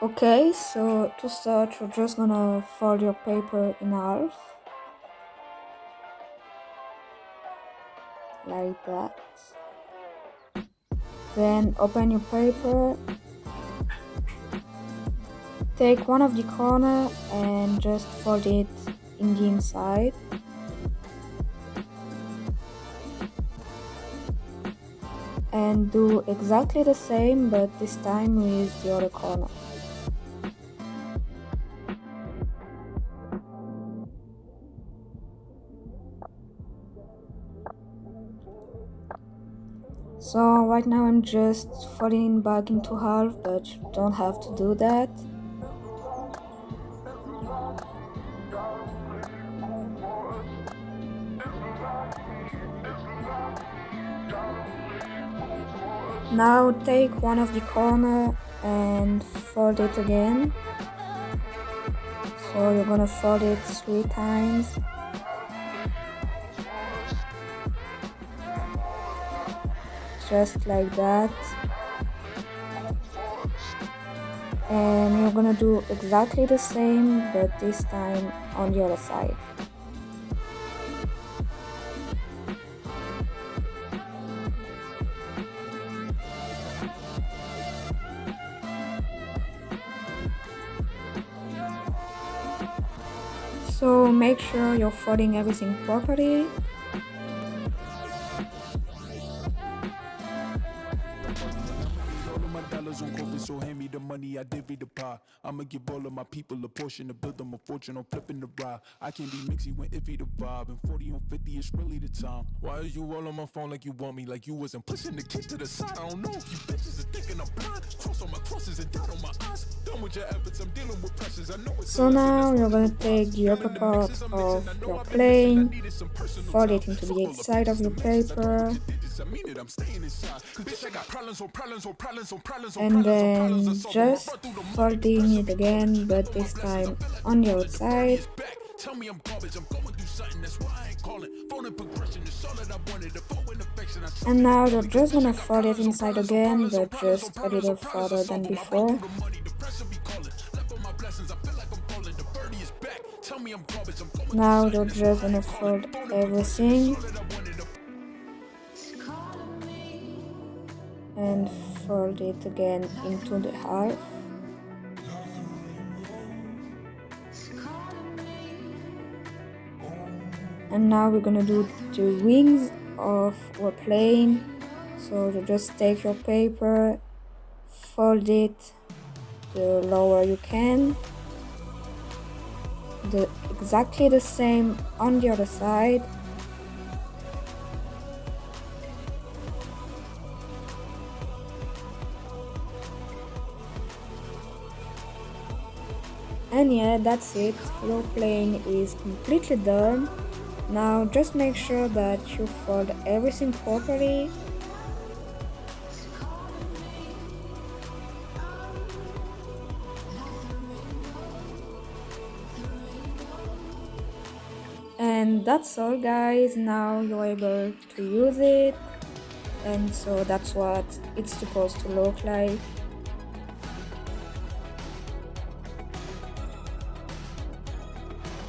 Okay, so to start, you're just gonna fold your paper in half, like that. Then open your paper, take one of the corner and just fold it in the inside. And do exactly the same, but this time with the other corner. So right now I'm just folding back into half, but you don't have to do that. Now take one of the corner and fold it again. So you're gonna fold it 3 times. Just like that. And you're gonna do exactly the same, but this time on the other side. So make sure you're folding everything properly. So hand me the money, I divvy the pie. I'ma give all of my people a portion to build them a fortune on flipping the ride. I can't be mixy when iffy the vibe, and 40 on 50 is really the time. Why is you all on my phone like you want me, like you wasn't pushing the kid to the side? I don't know if you bitches are thinking I'm blind. Cross on my crosses and dot on my eyes. Done with your efforts, I'm dealing with pressures. I know it's so now you're gonna take the upper part of your plane, fold it into the inside of your paper, and then just folding it again, but this time on the outside. And now you're just gonna fold it inside again, but just a little further than before. Now you're just gonna fold everything and fold it again into the half. And now we're gonna do the wings of our plane. So you just take your paper, fold it the lower you can, exactly the same on the other side. And yeah, that's it. Your plane is completely done. Now just make sure that you fold everything properly. And that's all, guys. Now you're able to use it, and so that's what it's supposed to look like.